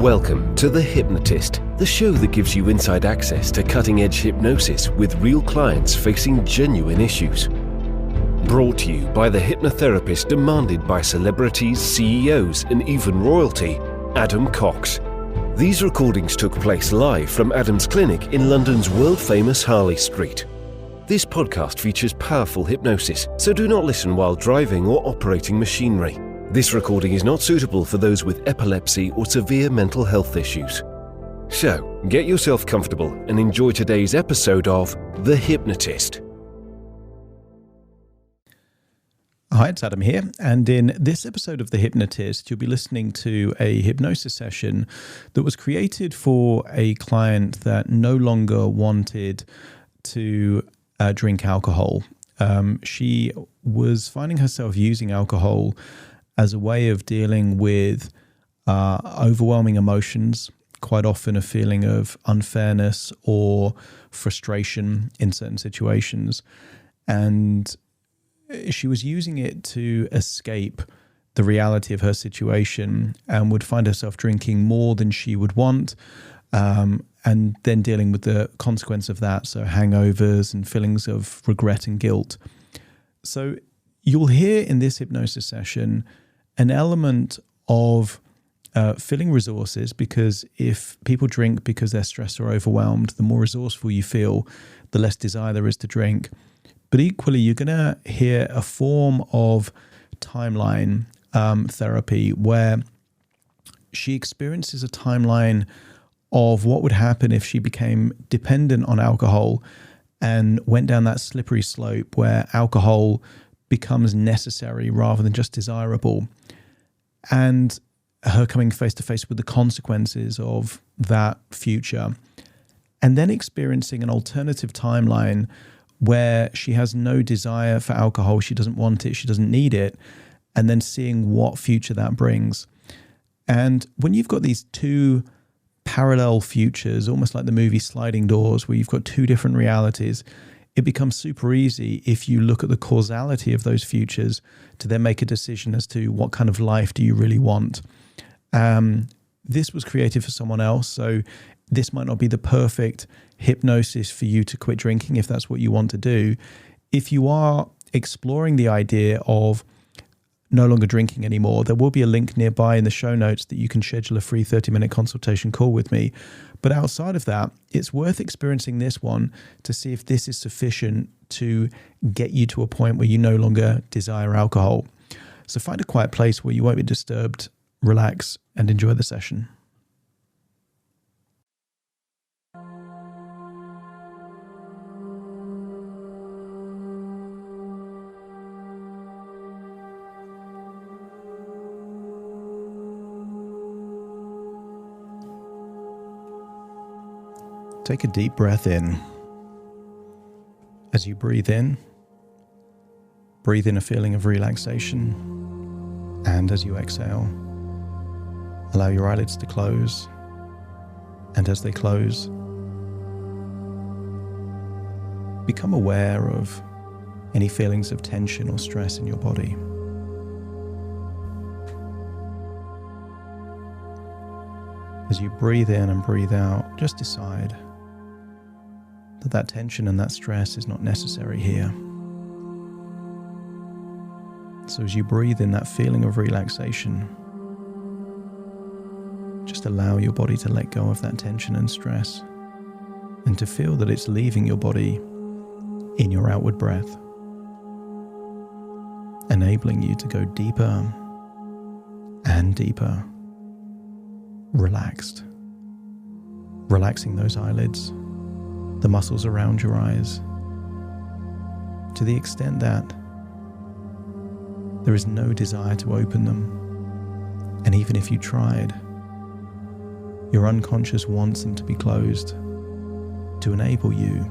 Welcome to The Hypnotist, the show that gives you inside access to cutting-edge hypnosis with real clients facing genuine issues. Brought to you by the hypnotherapist demanded by celebrities, CEOs, and even royalty, Adam Cox. These recordings took place live from Adam's clinic in London's world-famous Harley Street. This podcast features powerful hypnosis, so do not listen while driving or operating machinery. This recording is not suitable for those with epilepsy or severe mental health issues. So, get yourself comfortable and enjoy today's episode of The Hypnotist. Hi, it's Adam here, and in this episode of The Hypnotist, you'll be listening to a hypnosis session that was created for a client that no longer wanted to drink alcohol. She was finding herself using alcohol as a way of dealing with overwhelming emotions, quite often a feeling of unfairness or frustration in certain situations. And she was using it to escape the reality of her situation and would find herself drinking more than she would want, and then dealing with the consequence of that, so hangovers and feelings of regret and guilt. So you'll hear in this hypnosis session an element of filling resources, because if people drink because they're stressed or overwhelmed, the more resourceful you feel, the less desire there is to drink. But equally, you're going to hear a form of timeline therapy where she experiences a timeline of what would happen if she became dependent on alcohol and went down that slippery slope where alcohol becomes necessary rather than just desirable, and her coming face to face with the consequences of that future, and then experiencing an alternative timeline where she has no desire for alcohol, she doesn't want it, she doesn't need it, and then seeing what future that brings. And when you've got these two parallel futures, almost like the movie Sliding Doors, where you've got two different realities, it becomes super easy if you look at the causality of those futures to then make a decision as to what kind of life do you really want. This was created for someone else, so this might not be the perfect hypnosis for you to quit drinking if that's what you want to do. If you are exploring the idea of no longer drinking anymore, there will be a link nearby in the show notes that you can schedule a free 30-minute consultation call with me. But outside of that, it's worth experiencing this one to see if this is sufficient to get you to a point where you no longer desire alcohol. So find a quiet place where you won't be disturbed, relax, and enjoy the session. Take a deep breath in. As you breathe in a feeling of relaxation. And as you exhale, allow your eyelids to close. And as they close, become aware of any feelings of tension or stress in your body. As you breathe in and breathe out, just decide that tension and that stress is not necessary here. So as you breathe in that feeling of relaxation, just allow your body to let go of that tension and stress, and to feel that it's leaving your body in your outward breath, enabling you to go deeper and deeper, relaxed, relaxing those eyelids, the muscles around your eyes, to the extent that there is no desire to open them. And even if you tried, your unconscious wants them to be closed to enable you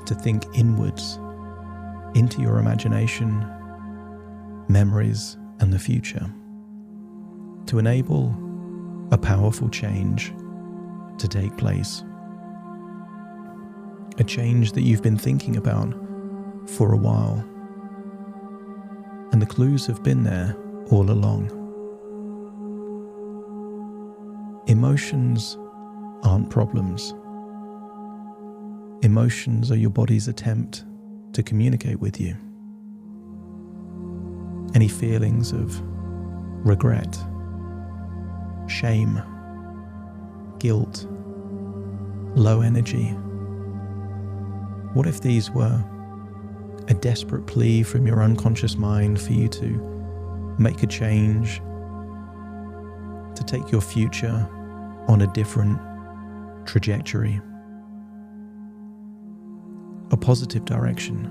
to think inwards into your imagination, memories, and the future, to enable a powerful change to take place. A change that you've been thinking about for a while. And the clues have been there all along. Emotions aren't problems. Emotions are your body's attempt to communicate with you. Any feelings of regret, shame, guilt, low energy. What if these were a desperate plea from your unconscious mind for you to make a change, to take your future on a different trajectory, a positive direction?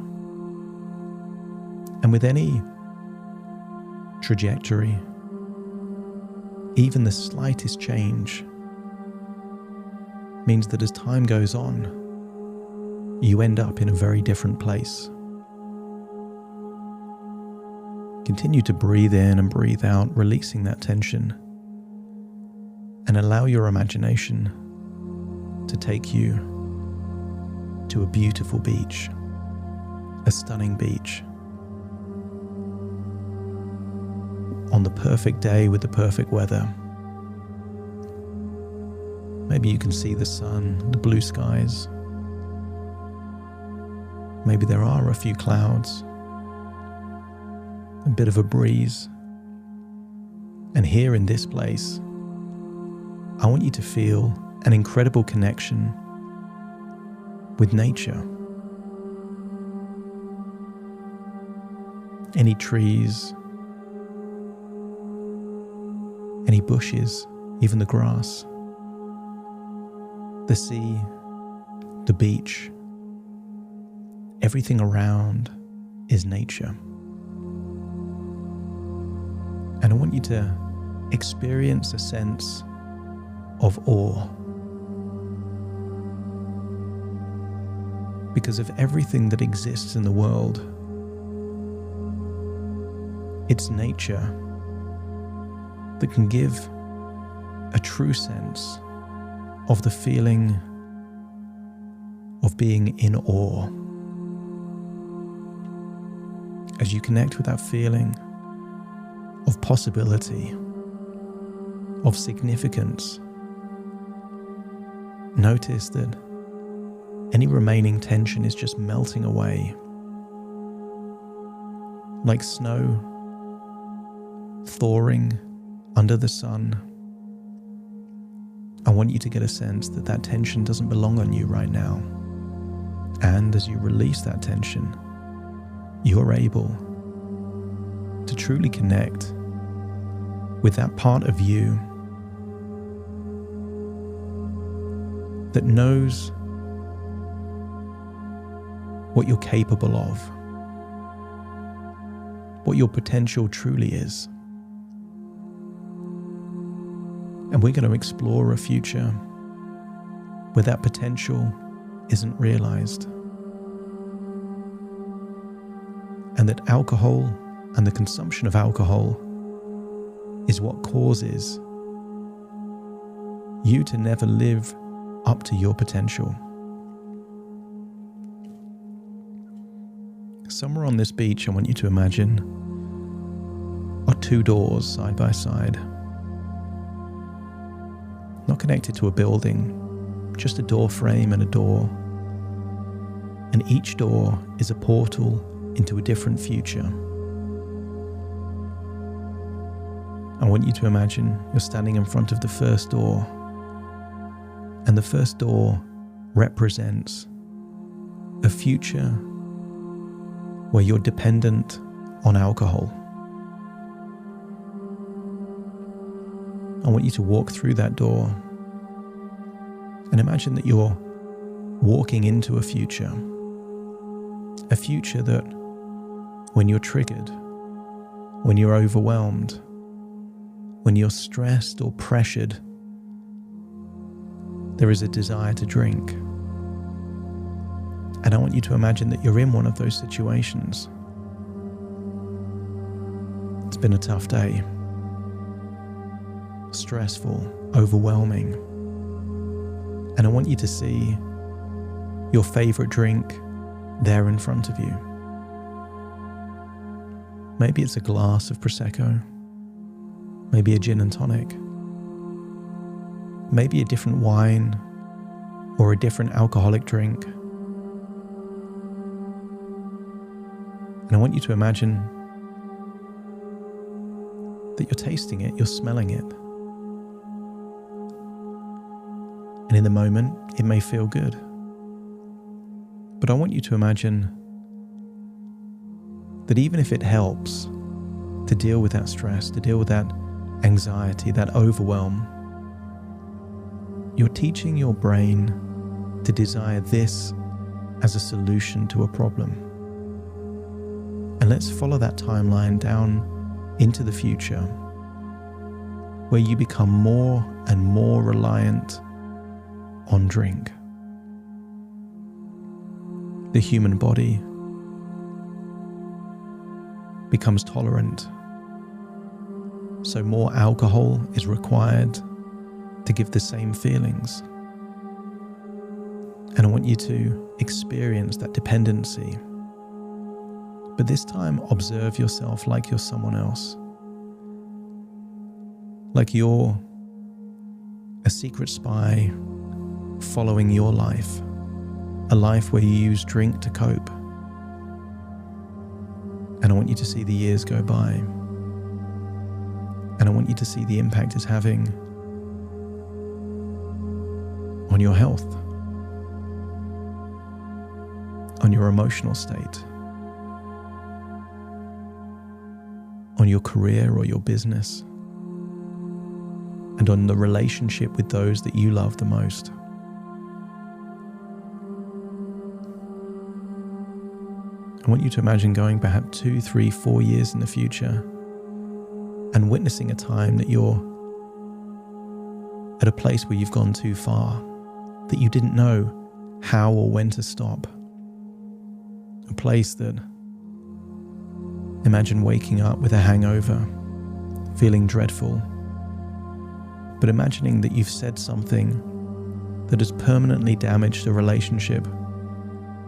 And with any trajectory, even the slightest change means that as time goes on, you end up in a very different place. Continue to breathe in and breathe out, releasing that tension, and allow your imagination to take you to a beautiful beach, a stunning beach, on the perfect day with the perfect weather. Maybe you can see the sun, the blue skies. Maybe there are a few clouds, a bit of a breeze. And here in this place, I want you to feel an incredible connection with nature. Any trees, any bushes, even the grass, the sea, the beach, everything around is nature. And I want you to experience a sense of awe because of everything that exists in the world. It's nature that can give a true sense of the feeling of being in awe. As you connect with that feeling of possibility, of significance, notice that any remaining tension is just melting away, like snow thawing under the sun. I want you to get a sense that that tension doesn't belong on you right now. And as you release that tension, you're able to truly connect with that part of you that knows what you're capable of, what your potential truly is. And we're going to explore a future where that potential isn't realized. And that alcohol and the consumption of alcohol is what causes you to never live up to your potential. Somewhere on this beach, I want you to imagine, are two doors side by side. Not connected to a building, just a door frame and a door. And each door is a portal into a different future. I want you to imagine you're standing in front of the first door, and the first door represents a future where you're dependent on alcohol. I want you to walk through that door and imagine that you're walking into a future that when you're triggered, when you're overwhelmed, when you're stressed or pressured, there is a desire to drink. And I want you to imagine that you're in one of those situations. It's been a tough day. Stressful, overwhelming. And I want you to see your favorite drink there in front of you. Maybe it's a glass of Prosecco, maybe a gin and tonic. maybe a different wine or a different alcoholic drink. And I want you to imagine that you're tasting it, you're smelling it. And in the moment, it may feel good. But I want you to imagine that even if it helps to deal with that stress, to deal with that anxiety, that overwhelm, you're teaching your brain to desire this as a solution to a problem. And let's follow that timeline down into the future, where you become more and more reliant on drink. The human body becomes tolerant, so more alcohol is required to give the same feelings. And I want you to experience that dependency. But this time, observe yourself like you're someone else. Like you're a secret spy following your life. A life where you use drink to cope. And I want you to see the years go by. And I want you to see the impact it's having on your health, on your emotional state, on your career or your business, and on the relationship with those that you love the most. I want you to imagine going perhaps 2, 3, 4 years in the future and witnessing a time that you're at a place where you've gone too far, that you didn't know how or when to stop. A place that, imagine waking up with a hangover, feeling dreadful, but imagining that you've said something that has permanently damaged a relationship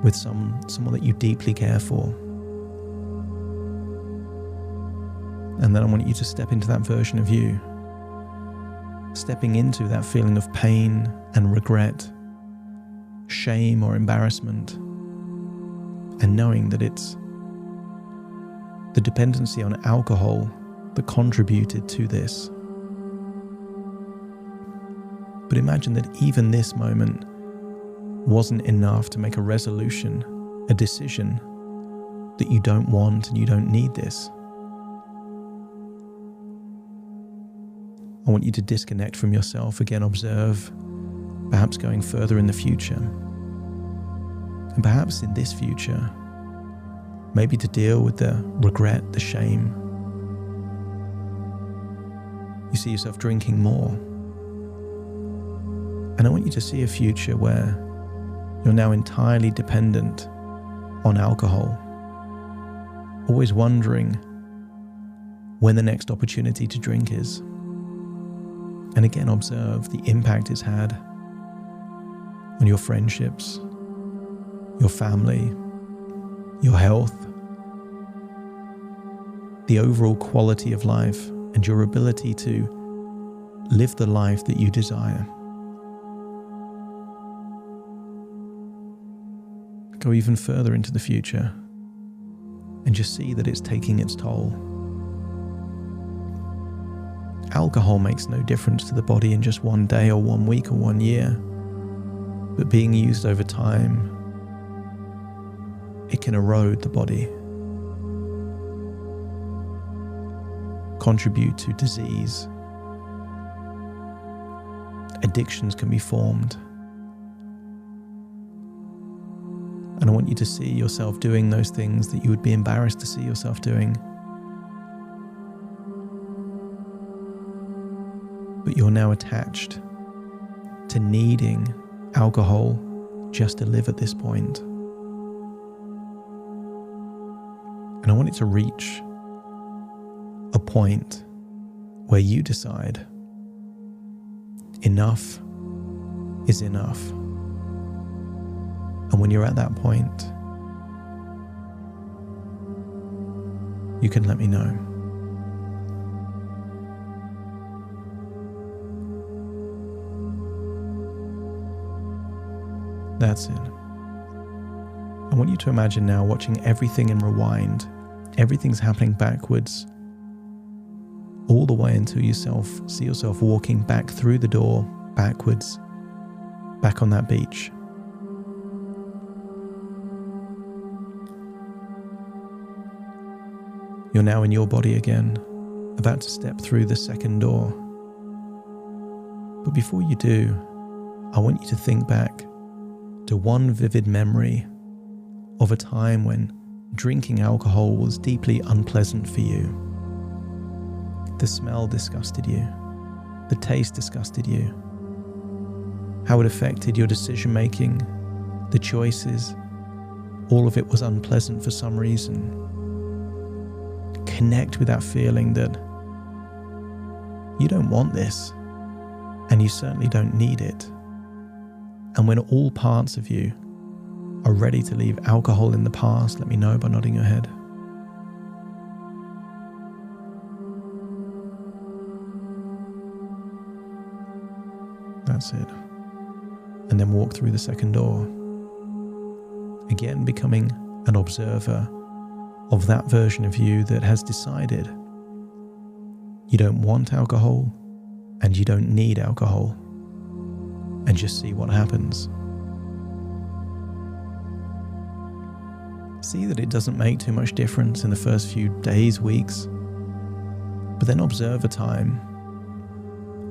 with someone that you deeply care for. And then I want you to step into that version of you, stepping into that feeling of pain and regret, shame or embarrassment, and knowing that it's the dependency on alcohol that contributed to this. But imagine that even this moment wasn't enough to make a resolution, a decision that you don't want and you don't need this. I want you to disconnect from yourself, again observe, perhaps going further in the future. And perhaps in this future, maybe to deal with the regret, the shame, you see yourself drinking more. And I want you to see a future where you're now entirely dependent on alcohol, always wondering when the next opportunity to drink is. And again, observe the impact it's had on your friendships, your family, your health, the overall quality of life, and your ability to live the life that you desire. Go even further into the future and just see that it's taking its toll. Alcohol makes no difference to the body in just one day or 1 week or 1 year, but being used over time, it can erode the body, contribute to disease. Addictions can be formed. And I want you to see yourself doing those things that you would be embarrassed to see yourself doing. But you're now attached to needing alcohol just to live at this point. And I want it to reach a point where you decide enough is enough. And when you're at that point, you can let me know. That's it. I want you to imagine now watching everything in rewind. Everything's happening backwards, all the way until you see yourself walking back through the door, backwards, back on that beach. You're now in your body again, about to step through the second door. But before you do, I want you to think back to one vivid memory of a time when drinking alcohol was deeply unpleasant for you. The smell disgusted you. The taste disgusted you. How it affected your decision making, the choices, all of it was unpleasant for some reason. Connect with that feeling that you don't want this, and you certainly don't need it. And when all parts of you are ready to leave alcohol in the past, let me know by nodding your head. That's it. And then walk through the second door. Again, becoming an observer of that version of you that has decided you don't want alcohol and you don't need alcohol, and just see what happens. See that it doesn't make too much difference in the first few days, weeks, but then observe a time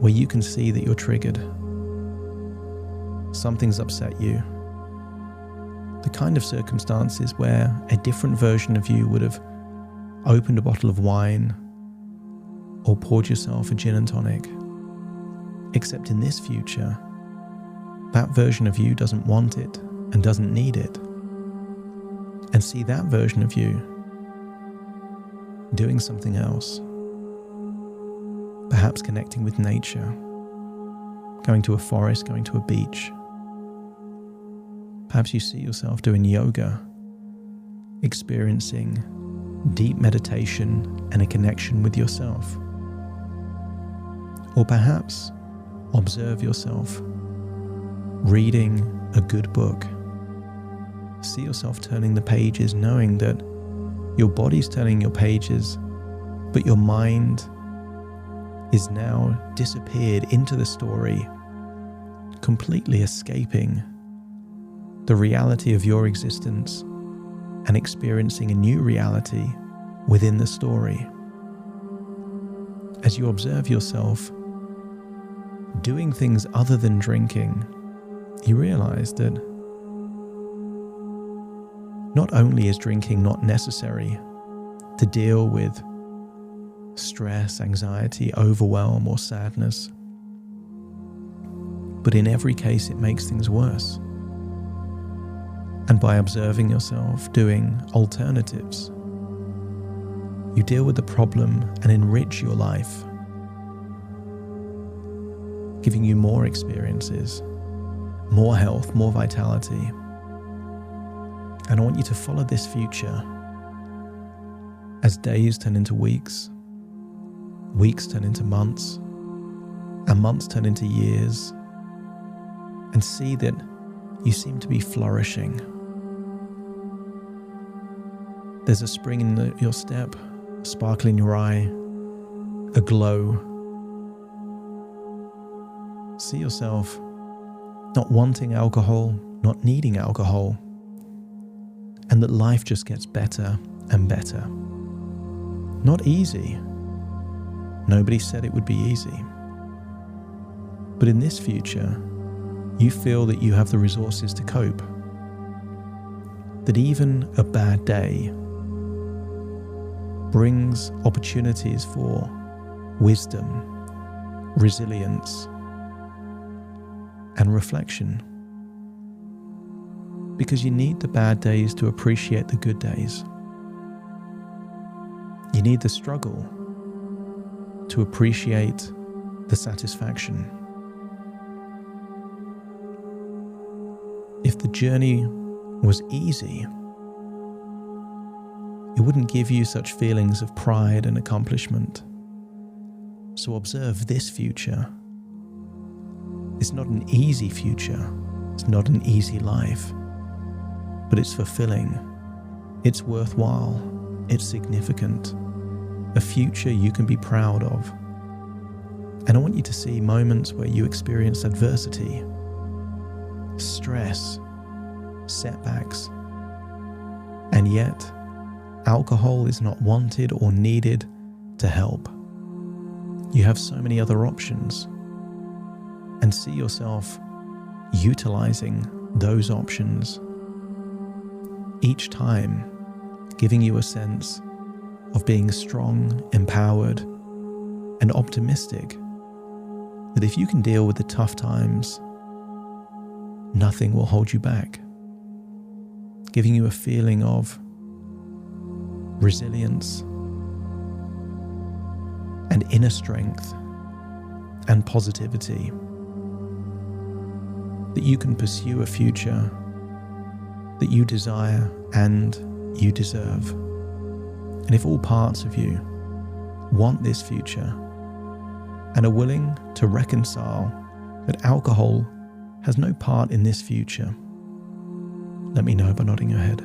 where you can see that you're triggered. Something's upset you. The kind of circumstances where a different version of you would have opened a bottle of wine or poured yourself a gin and tonic. Except in this future, that version of you doesn't want it and doesn't need it. And see that version of you doing something else. Perhaps connecting with nature, going to a forest, going to a beach. Perhaps you see yourself doing yoga, experiencing deep meditation and a connection with yourself. Or perhaps observe yourself reading a good book. See yourself turning the pages, knowing that your body's turning your pages, but your mind is now disappeared into the story, completely escaping the reality of your existence and experiencing a new reality within the story. As you observe yourself doing things other than drinking, you realize that not only is drinking not necessary to deal with stress, anxiety, overwhelm, or sadness, but in every case it makes things worse. And by observing yourself doing alternatives, you deal with the problem and enrich your life, giving you more experiences, more health, more vitality. And I want you to follow this future as days turn into weeks, weeks turn into months, and months turn into years, and see that you seem to be flourishing. There's a spring in your step, a sparkle in your eye, a glow. See yourself not wanting alcohol, not needing alcohol, and that life just gets better and better. Not easy. Nobody said it would be easy. But in this future, you feel that you have the resources to cope. That even a bad day brings opportunities for wisdom, resilience, and reflection. Because you need the bad days to appreciate the good days. You need the struggle to appreciate the satisfaction. If the journey was easy, it wouldn't give you such feelings of pride and accomplishment. So observe this future. It's not an easy future, It's not an easy life, but it's fulfilling. It's worthwhile. It's significant. A future you can be proud of. And I want you to see moments where you experience adversity, stress, setbacks, and yet alcohol is not wanted or needed to help. You have so many other options, and see yourself utilizing those options each time, giving you a sense of being strong, empowered, and optimistic that if you can deal with the tough times, nothing will hold you back, giving you a feeling of resilience and inner strength and positivity, that you can pursue a future that you desire and you deserve. And if all parts of you want this future and are willing to reconcile that alcohol has no part in this future, let me know by nodding your head.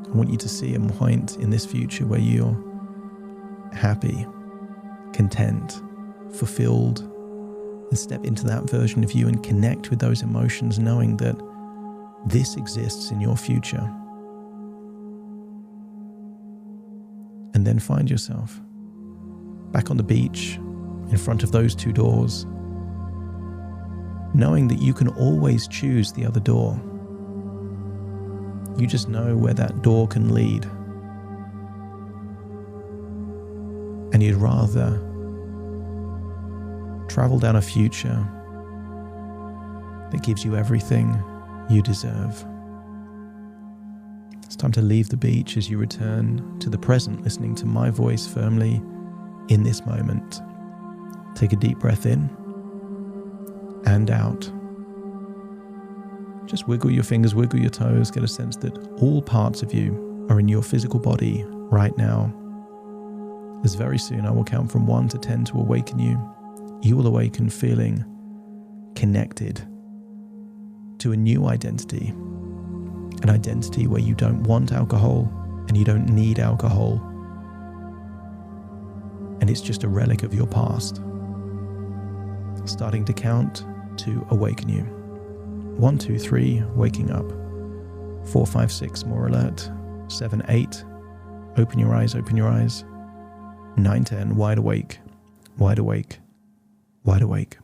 I want you to see a point in this future where you're happy, content, fulfilled, and step into that version of you and connect with those emotions, knowing that this exists in your future. And then find yourself back on the beach in front of those two doors, knowing that you can always choose the other door. You just know where that door can lead. And you'd rather travel down a future that gives you everything you deserve. It's time to leave the beach as you return to the present, listening to my voice firmly in this moment. Take a deep breath in and out. Just wiggle your fingers, wiggle your toes, get a sense that all parts of you are in your physical body right now. As very soon I will count from 1 to 10 to awaken you. You will awaken feeling connected to a new identity, an identity where you don't want alcohol and you don't need alcohol, and it's just a relic of your past. Starting to count to awaken you. 1, 2, 3, waking up. 4, 5, 6, more alert. 7, 8, open your eyes, open your eyes. 9, 10, wide awake, wide awake, wide awake.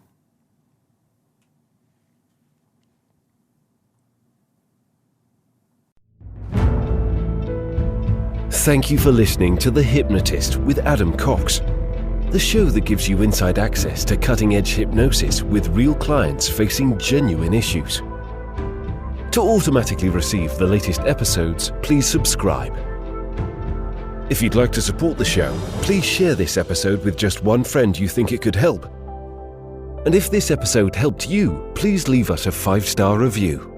Thank you for listening to The Hypnotist with Adam Cox, the show that gives you inside access to cutting-edge hypnosis with real clients facing genuine issues. To automatically receive the latest episodes, please subscribe. If you'd like to support the show, please share this episode with just one friend you think it could help. And if this episode helped you, please leave us a 5-star review.